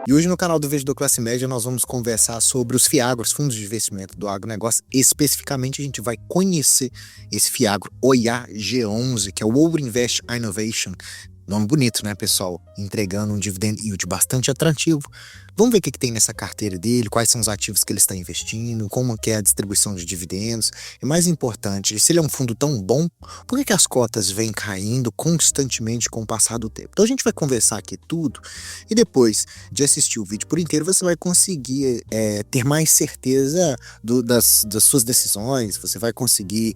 E hoje no canal do Investidor Classe Média nós vamos conversar sobre os FIAGROS, fundos de investimento do agronegócio. Especificamente a gente vai conhecer esse FIAGRO OIAG11, que é o Ouro Invest Innovation. Nome bonito, né, pessoal? Entregando um dividend yield bastante atrativo. Vamos ver o que tem nessa carteira dele, quais são os ativos que ele está investindo, como que é a distribuição de dividendos. E mais importante, se ele é um fundo tão bom, por que as cotas vêm caindo constantemente com o passar do tempo? Então a gente vai conversar aqui tudo e depois de assistir o vídeo por inteiro, você vai conseguir ter mais certeza das suas decisões, você vai conseguir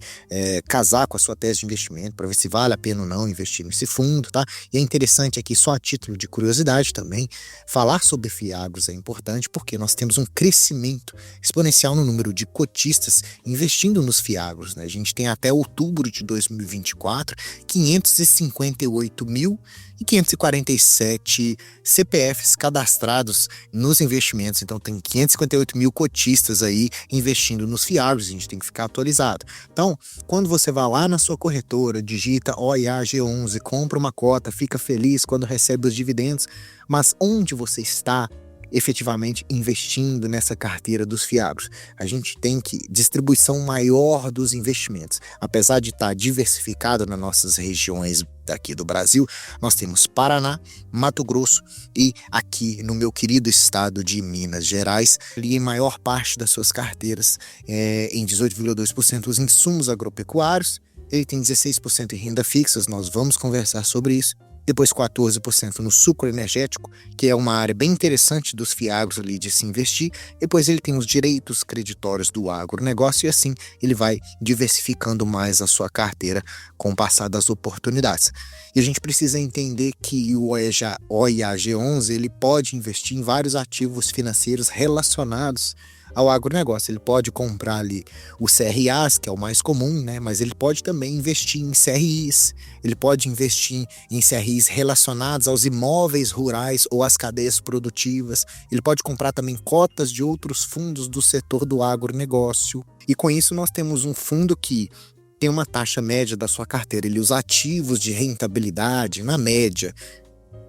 casar com a sua tese de investimento para ver se vale a pena ou não investir nesse fundo, tá? E é interessante aqui, só a título de curiosidade também, falar sobre FIAGROS é importante porque nós temos um crescimento exponencial no número de cotistas investindo nos FIAGROS, né? A gente tem até outubro de 2024 558.547 CPFs cadastrados nos investimentos. Então tem 558 mil cotistas aí investindo nos FIAGROS, a gente tem que ficar atualizado. Então, quando você vai lá na sua corretora, digita OIAG11, compra uma cota, fica feliz quando recebe os dividendos, mas onde você está efetivamente investindo nessa carteira dos FIAGROS? A gente tem que distribuição maior dos investimentos. Apesar de estar diversificado nas nossas regiões daqui do Brasil, nós temos Paraná, Mato Grosso e aqui no meu querido estado de Minas Gerais, ali em maior parte das suas carteiras, em 18,2% os insumos agropecuários, ele tem 16% em renda fixa, nós vamos conversar sobre isso. Depois 14% no sucro energético, que é uma área bem interessante dos FIAGROS ali de se investir. Depois ele tem os direitos creditórios do agronegócio e assim ele vai diversificando mais a sua carteira com o passar das oportunidades. E a gente precisa entender que o OIAG11 ele pode investir em vários ativos financeiros relacionados ao agronegócio. Ele pode comprar ali o CRAs, que é o mais comum, né? Mas ele pode também investir em CRIs, ele pode investir em CRIs relacionados aos imóveis rurais ou às cadeias produtivas, ele pode comprar também cotas de outros fundos do setor do agronegócio. E com isso nós temos um fundo que tem uma taxa média da sua carteira, os ativos de rentabilidade, na média,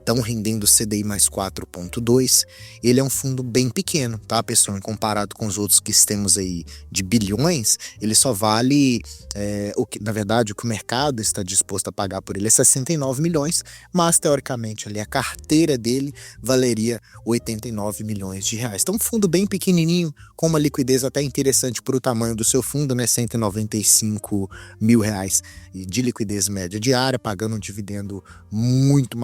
estão rendendo CDI mais 4,2. Ele é um fundo bem pequeno, tá, pessoal? Comparado com os outros que temos aí de bilhões, ele só vale, na verdade, o que o mercado está disposto a pagar por ele é 69 milhões, mas teoricamente ali a carteira dele valeria 89 milhões de reais. Então um fundo bem pequenininho, com uma liquidez até interessante para o tamanho do seu fundo, né? 195 mil reais de liquidez média diária, pagando um dividendo muito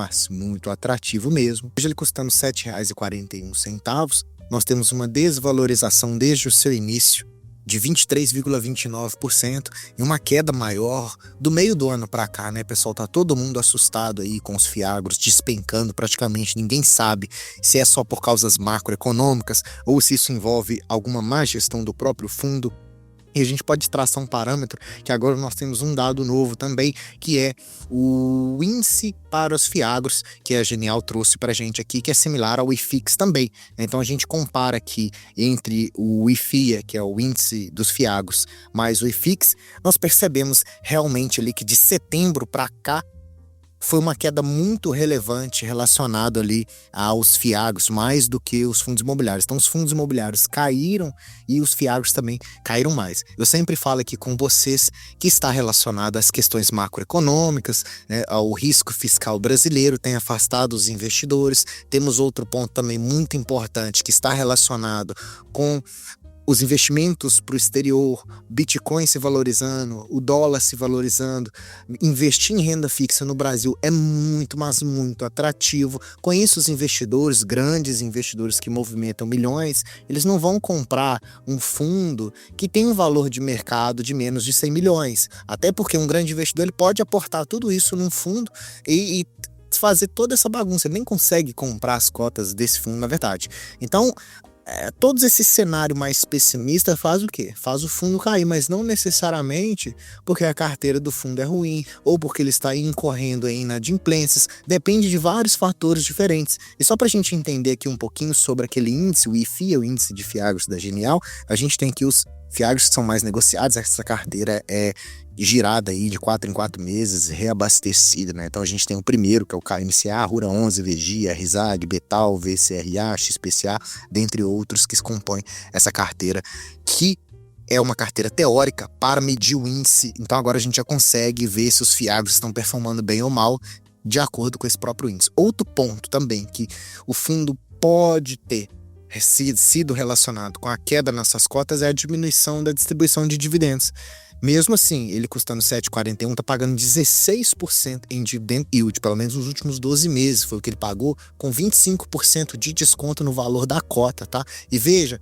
atrativo mesmo. Hoje ele custando R$ 7,41, nós temos uma desvalorização desde o seu início de 23,29% e uma queda maior do meio do ano para cá, né, pessoal? Tá todo mundo assustado aí com os FIAGROS despencando, praticamente ninguém sabe se é só por causas macroeconômicas ou se isso envolve alguma má gestão do próprio fundo. E a gente pode traçar um parâmetro que agora nós temos um dado novo também, que é o índice para os FIAGROS, que a Genial trouxe para a gente aqui, que é similar ao IFIX também. Então a gente compara aqui entre o IFIA, que é o índice dos FIAGROS, mais o IFIX, nós percebemos realmente ali que de setembro para cá, foi uma queda muito relevante relacionada ali aos FIAGROS, mais do que os fundos imobiliários. Então os fundos imobiliários caíram e os FIAGROS também caíram mais. Eu sempre falo aqui com vocês que está relacionado às questões macroeconômicas, né, ao risco fiscal brasileiro, tem afastado os investidores. Temos outro ponto também muito importante que está relacionado com os investimentos para o exterior, Bitcoin se valorizando, o dólar se valorizando. Investir em renda fixa no Brasil é muito, mas muito atrativo. Com isso, os investidores, grandes investidores que movimentam milhões, eles não vão comprar um fundo que tem um valor de mercado de menos de 100 milhões. Até porque um grande investidor ele pode aportar tudo isso num fundo e fazer toda essa bagunça. Ele nem consegue comprar as cotas desse fundo, na verdade. Então, todo esse cenário mais pessimista faz o quê? Faz o fundo cair, mas não necessariamente porque a carteira do fundo é ruim ou porque ele está incorrendo em inadimplências. Depende de vários fatores diferentes. E só para a gente entender aqui um pouquinho sobre aquele índice, o IFIA, o índice de FIAGROS da Genial, a gente tem aqui os FIAGRos que são mais negociados, essa carteira é girada aí de 4 em 4 meses, reabastecida, né? Então a gente tem o primeiro, que é o KMCA, RURA 11, VGIA, RISAG, Betal, VCRA, XPCA, dentre outros que compõem essa carteira, que é uma carteira teórica para medir o índice. Então agora a gente já consegue ver se os FIAGRos estão performando bem ou mal de acordo com esse próprio índice. Outro ponto também que o fundo pode ter sido relacionado com a queda nessas cotas é a diminuição da distribuição de dividendos. Mesmo assim, ele custando 7,41, está pagando 16% em dividend yield, pelo menos nos últimos 12 meses, foi o que ele pagou, com 25% de desconto no valor da cota, tá? E veja,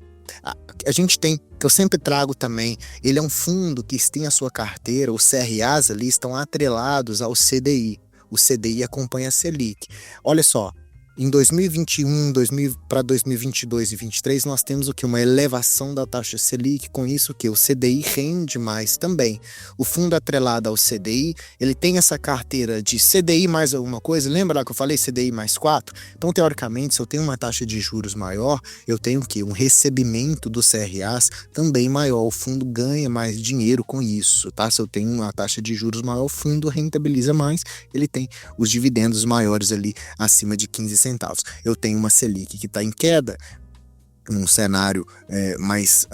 a gente tem, que eu sempre trago também, ele é um fundo que tem a sua carteira, os CRAs ali estão atrelados ao CDI. O CDI acompanha a Selic. Olha só, em 2021, para 2022 e 2023, nós temos o que? Uma elevação da taxa Selic, com isso que o CDI rende mais também. O fundo atrelado ao CDI, ele tem essa carteira de CDI mais alguma coisa, lembra lá que eu falei CDI mais 4? Então, teoricamente, se eu tenho uma taxa de juros maior, eu tenho o quê? Um recebimento dos CRAs também maior, o fundo ganha mais dinheiro com isso, tá? Se eu tenho uma taxa de juros maior, o fundo rentabiliza mais, ele tem os dividendos maiores ali acima de 15 centavos. Eu tenho uma Selic que está em queda, num cenário mais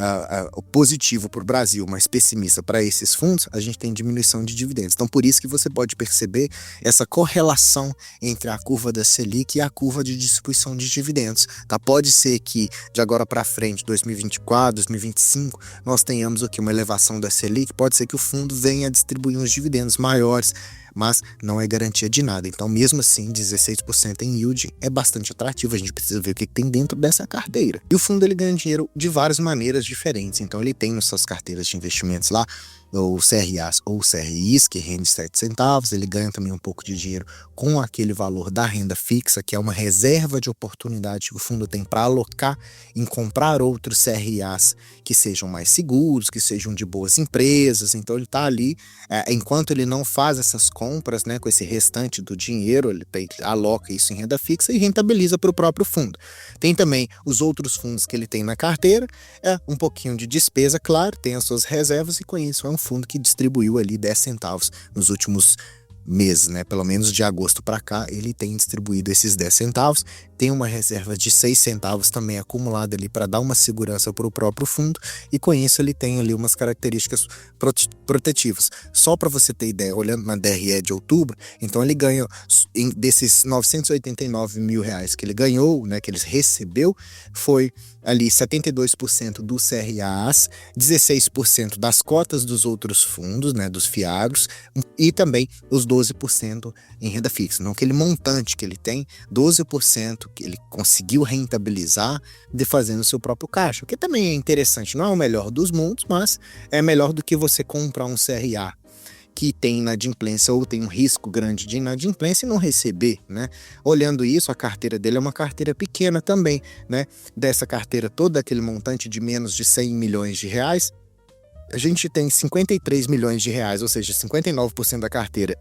positivo para o Brasil, mais pessimista para esses fundos, a gente tem diminuição de dividendos. Então, por isso que você pode perceber essa correlação entre a curva da Selic e a curva de distribuição de dividendos. Tá? Pode ser que de agora para frente, 2024, 2025, nós tenhamos aqui uma elevação da Selic, pode ser que o fundo venha a distribuir uns dividendos maiores, mas não é garantia de nada. Então, mesmo assim, 16% em yield é bastante atrativo. A gente precisa ver o que tem dentro dessa carteira. E o fundo ele ganha dinheiro de várias maneiras diferentes. Então, ele tem nas suas carteiras de investimentos lá, ou CRAs ou CRIs, que rende 7 centavos, ele ganha também um pouco de dinheiro com aquele valor da renda fixa, que é uma reserva de oportunidade que o fundo tem para alocar em comprar outros CRAs que sejam mais seguros, que sejam de boas empresas. Então ele está ali, enquanto ele não faz essas compras, né, com esse restante do dinheiro, ele aloca isso em renda fixa e rentabiliza para o próprio fundo. Tem também os outros fundos que ele tem na carteira, um pouquinho de despesa, claro, tem as suas reservas, e com isso é um fundo que distribuiu ali 10 centavos nos últimos meses, né? Pelo menos de agosto para cá, ele tem distribuído esses 10 centavos, tem uma reserva de 6 centavos também acumulada ali para dar uma segurança para o próprio fundo, e com isso ele tem ali umas características protetivas. Só para você ter ideia, olhando na DRE de outubro, então ele ganha, desses 989 mil reais que ele ganhou, né, que ele recebeu, foi ali 72% dos CRAs, 16% das cotas dos outros fundos, né, dos FIAGRos, e também os 12% em renda fixa. Então, aquele montante que ele tem, 12% que ele conseguiu rentabilizar de fazendo o seu próprio caixa, o que também é interessante. Não é o melhor dos mundos, mas é melhor do que você comprar um CRA que tem inadimplência ou tem um risco grande de inadimplência e não receber, né? Olhando isso, a carteira dele é uma carteira pequena também, né? Dessa carteira toda, aquele montante de menos de 100 milhões de reais, a gente tem 53 milhões de reais, ou seja, 59% da carteira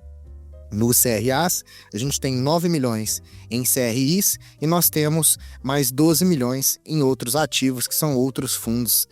nos CRAs, a gente tem 9 milhões em CRIs e nós temos mais 12 milhões em outros ativos, que são outros fundos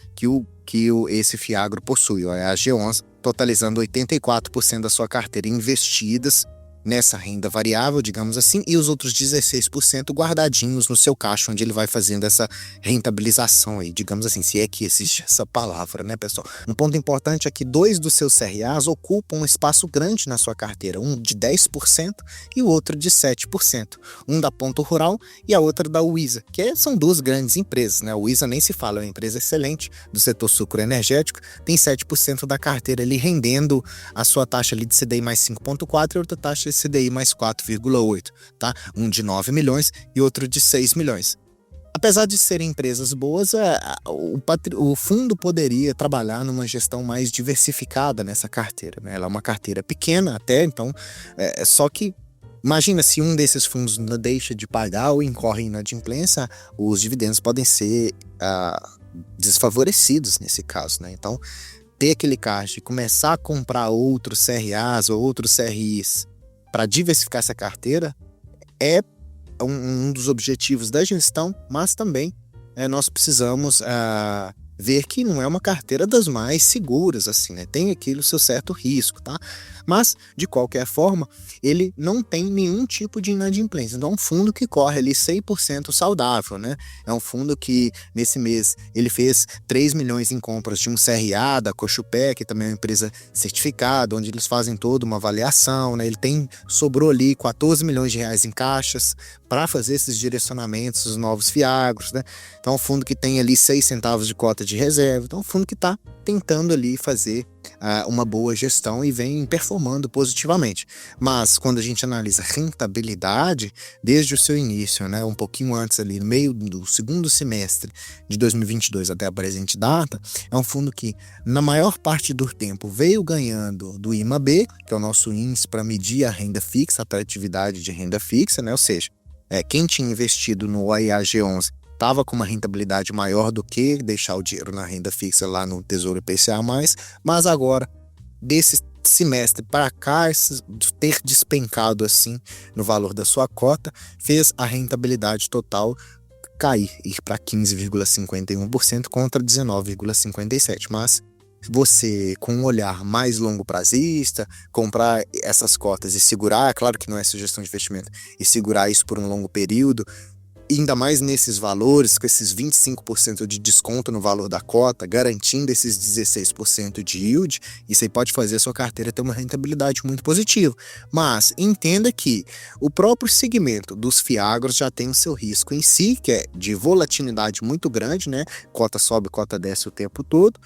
que esse FIAGRO possui, é a G11, totalizando 84% da sua carteira investidas nessa renda variável, digamos assim, e os outros 16% guardadinhos no seu caixa, onde ele vai fazendo essa rentabilização aí, digamos assim, se é que existe essa palavra, né, pessoal? Um ponto importante é que 2 dos seus CRAs ocupam um espaço grande na sua carteira, um de 10% e o outro de 7%, um da Ponto Rural e a outra da Uisa, que são duas grandes empresas, né? A Uisa nem se fala, é uma empresa excelente do setor sucroenergético, tem 7% da carteira ali rendendo a sua taxa ali de CDI mais 5,4 e outra taxa de CDI mais 4,8, tá? Um de 9 milhões e outro de 6 milhões. Apesar de serem empresas boas, o fundo poderia trabalhar numa gestão mais diversificada nessa carteira, né? Ela é uma carteira pequena até, então, só que imagina se um desses fundos não deixa de pagar ou incorre em inadimplência, os dividendos podem ser desfavorecidos nesse caso, né? Então, ter aquele caixa e começar a comprar outros CRAs ou outros CRIs para diversificar essa carteira é um dos objetivos da gestão, mas também nós precisamos ver que não é uma carteira das mais seguras, assim, né? Tem aquele seu certo risco, tá? Mas, de qualquer forma, ele não tem nenhum tipo de inadimplência. Então, é um fundo que corre ali 100% saudável, né? É um fundo que, nesse mês, ele fez 3 milhões em compras de um CRA, da Cochupé, que também é uma empresa certificada, onde eles fazem toda uma avaliação, né? Sobrou ali 14 milhões de reais em caixas para fazer esses direcionamentos, os novos fiagros, né? Então, é um fundo que tem ali 6 centavos de cota de reserva. Então, é um fundo que está tentando ali fazer uma boa gestão e vem performando positivamente. Mas quando a gente analisa rentabilidade, desde o seu início, né, um pouquinho antes ali, no meio do segundo semestre de 2022 até a presente data, é um fundo que, na maior parte do tempo, veio ganhando do IMAB, que é o nosso índice para medir a renda fixa, a atratividade de renda fixa, né, ou seja, quem tinha investido no OIAG11 estava com uma rentabilidade maior do que deixar o dinheiro na renda fixa lá no Tesouro IPCA+, mas agora, desse semestre para cá, ter despencado assim no valor da sua cota, fez a rentabilidade total cair, ir para 15,51% contra 19,57%, mas você, com um olhar mais longo prazista, comprar essas cotas e segurar, claro que não é sugestão de investimento, e segurar isso por um longo período, ainda mais nesses valores, com esses 25% de desconto no valor da cota, garantindo esses 16% de yield, isso aí pode fazer a sua carteira ter uma rentabilidade muito positiva. Mas entenda que o próprio segmento dos fiagros já tem o seu risco em si, que é de volatilidade muito grande, né? Cota sobe, cota desce o tempo todo.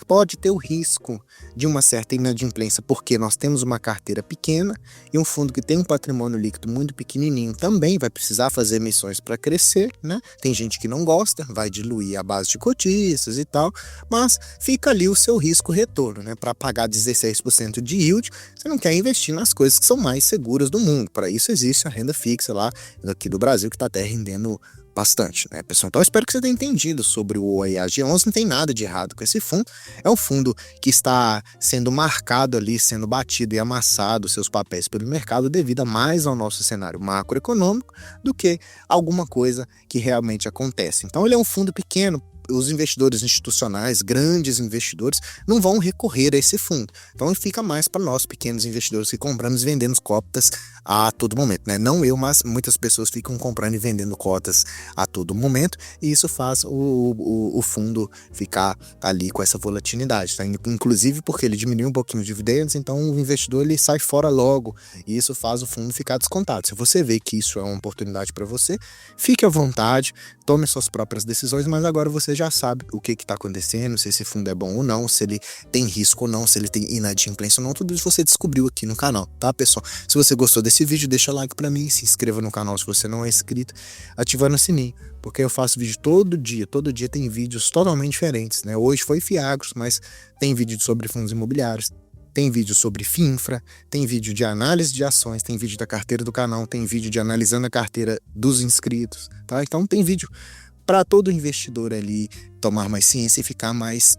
Pode ter o risco de uma certa inadimplência, porque nós temos uma carteira pequena e um fundo que tem um patrimônio líquido muito pequenininho também vai precisar fazer emissões para crescer, né? Tem gente que não gosta, vai diluir a base de cotistas e tal, mas fica ali o seu risco-retorno, né? Para pagar 16% de yield, você não quer investir nas coisas que são mais seguras do mundo. Para isso existe a renda fixa lá aqui do Brasil, que está até rendendo bastante, né, pessoal? Então eu espero que você tenha entendido sobre o OIAG11, não tem nada de errado com esse fundo, é um fundo que está sendo marcado ali, sendo batido e amassado seus papéis pelo mercado devido a mais ao nosso cenário macroeconômico do que alguma coisa que realmente acontece. Então ele é um fundo pequeno, os investidores institucionais, grandes investidores, não vão recorrer a esse fundo. Então fica mais para nós pequenos investidores que compramos e vendemos cotas a todo momento, né? Não eu, mas muitas pessoas ficam comprando e vendendo cotas a todo momento, e isso faz o fundo ficar ali com essa volatilidade, tá? Inclusive porque ele diminui um pouquinho os dividendos, então o investidor ele sai fora logo, e isso faz o fundo ficar descontado. Se você vê que isso é uma oportunidade para você, fique à vontade, tome suas próprias decisões, mas agora você já sabe o que está acontecendo, se esse fundo é bom ou não, se ele tem risco ou não, se ele tem inadimplência ou não, tudo isso você descobriu aqui no canal, tá, pessoal? Se você gostou desse vídeo, deixa like pra mim, se inscreva no canal se você não é inscrito, ativando o sininho, porque eu faço vídeo todo dia tem vídeos totalmente diferentes, né? Hoje foi fiagros, mas tem vídeo sobre fundos imobiliários, tem vídeo sobre FINFRA, tem vídeo de análise de ações, tem vídeo da carteira do canal, tem vídeo de analisando a carteira dos inscritos, tá? Então tem vídeo para todo investidor ali tomar mais ciência e ficar mais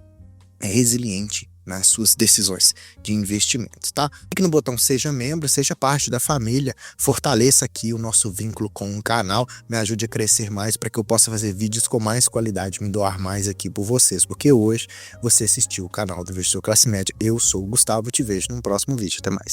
resiliente nas suas decisões de investimentos, tá? Clique no botão seja membro, seja parte da família, fortaleça aqui o nosso vínculo com o canal, me ajude a crescer mais para que eu possa fazer vídeos com mais qualidade, me doar mais aqui por vocês, porque hoje você assistiu o canal do Investidor Classe Média, eu sou o Gustavo, te vejo no próximo vídeo, até mais.